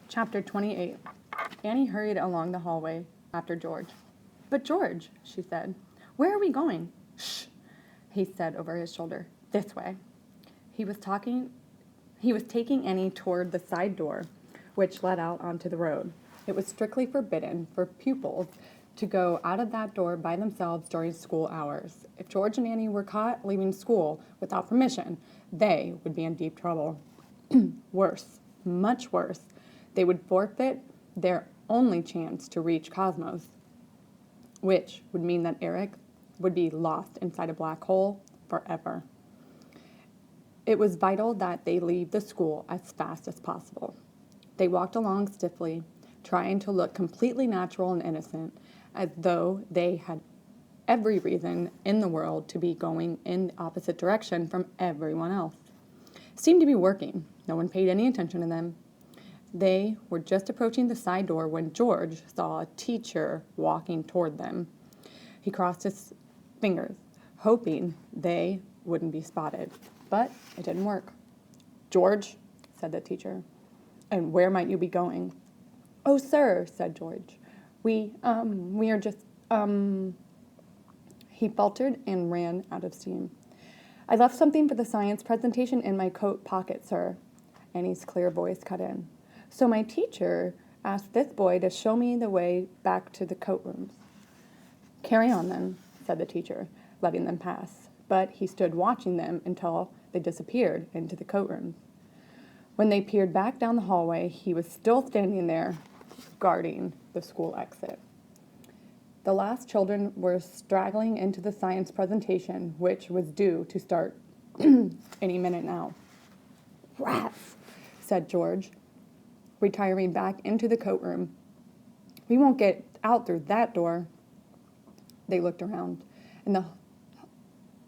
Chapter 28. Annie hurried along the hallway after George. "But George," she said, "where are we going?" "Shh," he said over his shoulder. "This way." He was taking Annie toward the side door, which led out onto the road. It was strictly forbidden for pupils to go out of that door by themselves during school hours. If George and Annie were caught leaving school without permission, they would be in deep trouble. Worse, much worse, they would forfeit their only chance to reach Cosmos, which would mean that Eric would be lost inside a black hole forever. It was vital that they leave the school as fast as possible. They walked along stiffly, trying to look completely natural and innocent, as though they had every reason in the world to be going in the opposite direction from everyone else. It seemed to be working. No one paid any attention to them. They were just approaching the side door when George saw a teacher walking toward them. He crossed his fingers, hoping they wouldn't be spotted, but it didn't work. "George," said the teacher, "and where might you be going?" "Oh, sir," said George, we are just, He faltered and ran out of steam. "I left something for the science presentation in my coat pocket, sir." Annie's clear voice cut in. "So my teacher asked this boy to show me the way back to the coat rooms." "Carry on, then," said the teacher, letting them pass. But he stood watching them until they disappeared into the coat rooms. When they peered back down the hallway, he was still standing there, guarding the school exit. The last children were straggling into the science presentation, which was due to start any minute now. "Rats," said George, retiring back into the coat room. "We won't get out through that door." They looked around.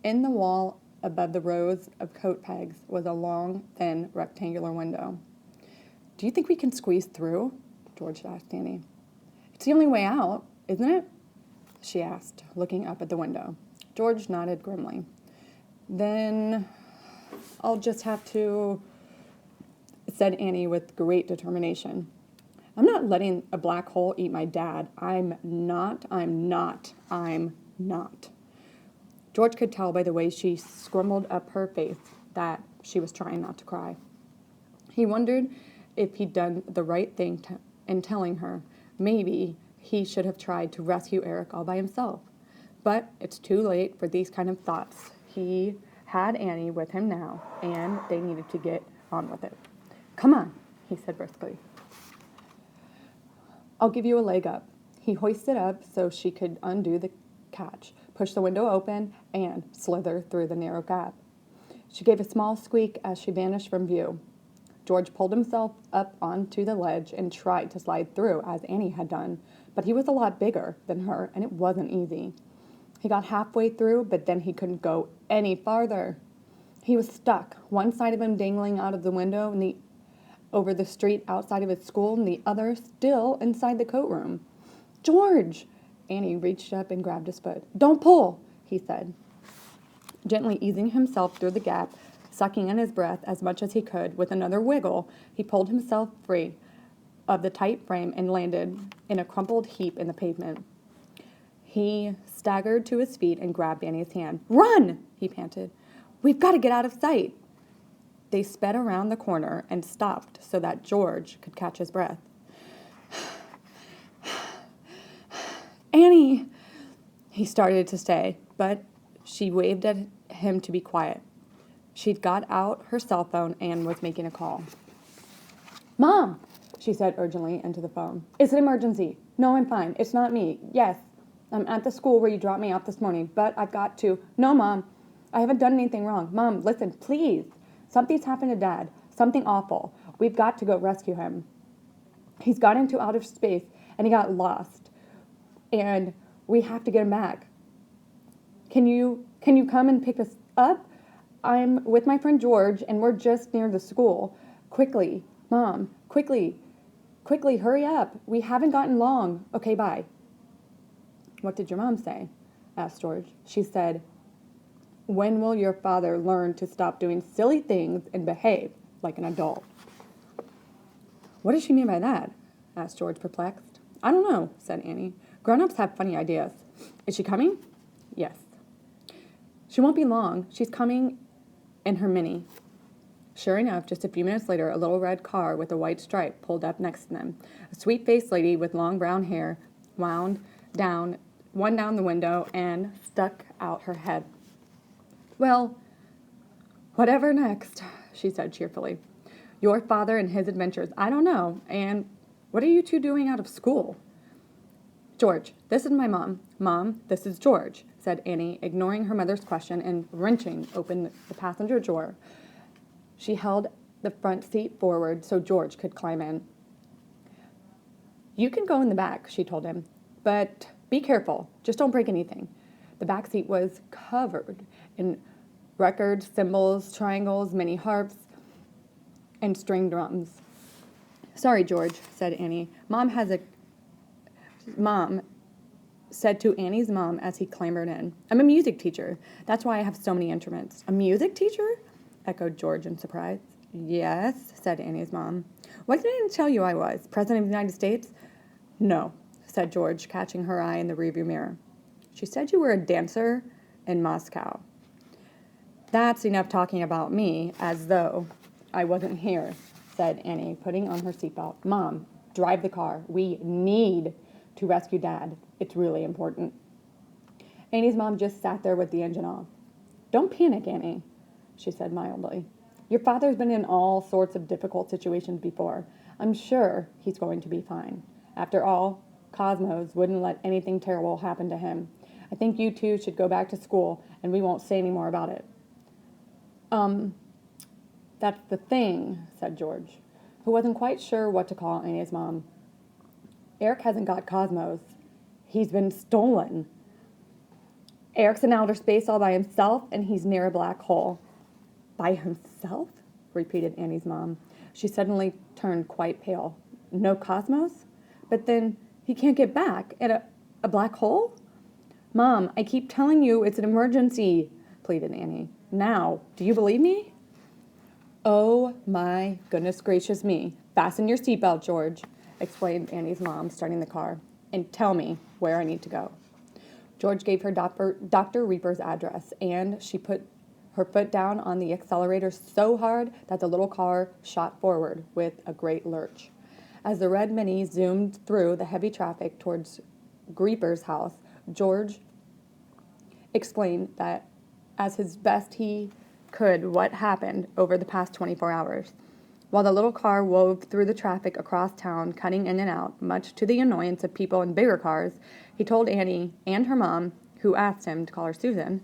In the wall above the rows of coat pegs was a long, thin, rectangular window. "Do you think we can squeeze through?" George asked Annie. "It's the only way out, isn't it?" she asked, looking up at the window. George nodded grimly. "Then I'll just have to," said Annie with great determination. "I'm not letting a black hole eat my dad. I'm not. George could tell by the way she scrumbled up her face that she was trying not to cry. He wondered if he'd done the right thing in telling her. Maybe he should have tried to rescue Eric all by himself. But it's too late for these kind of thoughts. He had Annie with him now, and they needed to get on with it. "Come on," he said briskly. "I'll give you a leg up." He hoisted up so she could undo the catch, push the window open, and slither through the narrow gap. She gave a small squeak as she vanished from view. George pulled himself up onto the ledge and tried to slide through, as Annie had done, but he was a lot bigger than her, and it wasn't easy. He got halfway through, but then he couldn't go any farther. He was stuck, one side of him dangling out of the window and over the street outside of his school, and the other still inside the coat room. "George!" Annie reached up and grabbed his foot. "Don't pull," he said, gently easing himself through the gap, sucking in his breath as much as he could. With another wiggle, he pulled himself free of the tight frame and landed in a crumpled heap in the pavement. He staggered to his feet and grabbed Annie's hand. "Run!" he panted. "We've got to get out of sight." They sped around the corner and stopped so that George could catch his breath. "Annie!" He started to say, but she waved at him to be quiet. She'd got out her cell phone and was making a call. "Mom," she said urgently into the phone. "It's an emergency." "No, I'm fine. It's not me." "Yes, I'm at the school where you dropped me off this morning, but I've got to." "No, Mom, I haven't done anything wrong." "Mom, listen, please. Something's happened to Dad. Something awful. We've got to go rescue him. He's gone into outer space, and he got lost. And we have to get him back. Can you come and pick us up? I'm with my friend George, and we're just near the school. Quickly, Mom, quickly, hurry up. We haven't gotten long. Okay, bye." "What did your mom say?" asked George. "She said, 'When will your father learn to stop doing silly things and behave like an adult?'" What does she mean by that? Asked George, perplexed. I don't know, said Annie. Grown-ups have funny ideas. Is she coming? Yes. She won't be long. She's coming in her Mini. Sure enough, just a few minutes later, a little red car with a white stripe pulled up next to them. A sweet-faced lady with long brown hair wound down the window and stuck out her head. Well, whatever next, she said cheerfully. Your father and his adventures, I don't know. And what are you two doing out of school? George, this is my mom. Mom, this is George, said Annie, ignoring her mother's question and wrenching open the passenger door. She held the front seat forward so George could climb in. You can go in the back, she told him, but be careful. Just don't break anything. The back seat was covered in records, cymbals, triangles, mini harps, and string drums. Sorry, George, said Annie. Mom said to Annie's mom as he clambered in. I'm a music teacher. That's why I have so many instruments. A music teacher? Echoed George in surprise. Yes, said Annie's mom. What did I tell you I was? President of the United States? No, said George, catching her eye in the rearview mirror. She said you were a dancer in Moscow. That's enough talking about me, as though I wasn't here, said Annie, putting on her seatbelt. Mom, drive the car. We need to rescue Dad. It's really important. Annie's mom just sat there with the engine off. Don't panic, Annie, she said mildly. Your father's been in all sorts of difficult situations before. I'm sure he's going to be fine. After all, Cosmos wouldn't let anything terrible happen to him. I think you two should go back to school, and we won't say any more about it. That's the thing, said George, who wasn't quite sure what to call Annie's mom. Eric hasn't got Cosmos. He's been stolen. Eric's in outer space all by himself, and he's near a black hole. By himself? Repeated Annie's mom. She suddenly turned quite pale. No Cosmos? But then he can't get back at a black hole? Mom, I keep telling you it's an emergency, pleaded Annie. Now, do you believe me? Oh, my goodness gracious me. Fasten your seatbelt, George, explained Annie's mom, starting the car, and tell me where I need to go. George gave her Dr. Reaper's address, and she put her foot down on the accelerator so hard that the little car shot forward with a great lurch. As the red Mini zoomed through the heavy traffic towards Reaper's house, George explained that as his best he could what happened over the past 24 hours. While the little car wove through the traffic across town, cutting in and out, much to the annoyance of people in bigger cars, he told Annie and her mom, who asked him to call her Susan,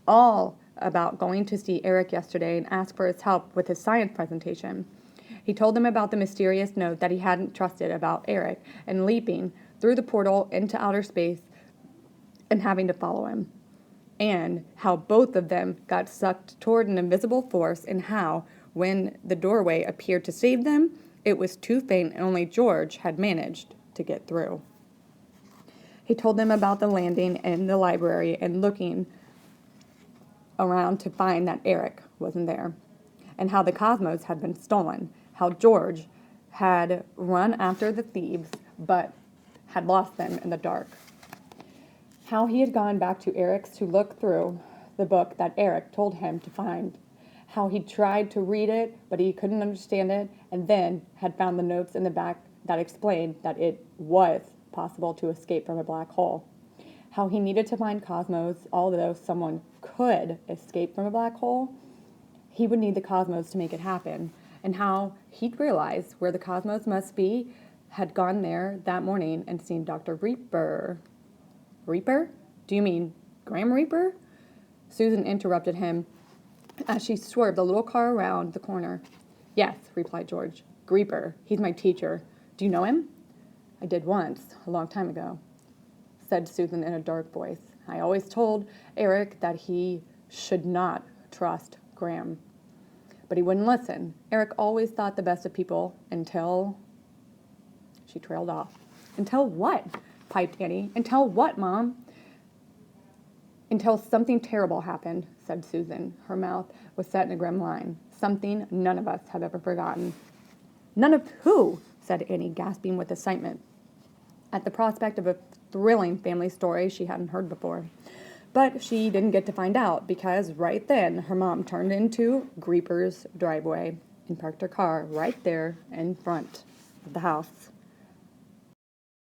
all about going to see Eric yesterday and ask for his help with his science presentation. He told them about the mysterious note that he hadn't trusted about Eric and leaping through the portal into outer space and having to follow him, and how both of them got sucked toward an invisible force, and how, when the doorway appeared to save them, it was too faint and only George had managed to get through. He told them about the landing in the library and looking around to find that Eric wasn't there, and how the Cosmos had been stolen, how George had run after the thieves but had lost them in the dark, how he had gone back to Eric's to look through the book that Eric told him to find, how he tried to read it but he couldn't understand it, and then had found the notes in the back that explained that it was possible to escape from a black hole, how he needed to find Cosmos, although someone could escape from a black hole, he would need the Cosmos to make it happen, and how he'd realized where the Cosmos must be, had gone there that morning and seen Dr. Reaper. Reaper? Do you mean Graham Reaper? Susan interrupted him as she swerved the little car around the corner. Yes, replied George. Reaper. He's my teacher. Do you know him? I did once, a long time ago, said Susan in a dark voice. I always told Eric that he should not trust Graham. But he wouldn't listen. Eric always thought the best of people until... She trailed off. Until what? Piped Annie. Until what, Mom? Until something terrible happened, said Susan. Her mouth was set in a grim line. Something none of us have ever forgotten. None of who? said Annie, gasping with excitement at the prospect of a thrilling family story she hadn't heard before. But she didn't get to find out because right then her mom turned into Greeper's driveway and parked her car right there in front of the house.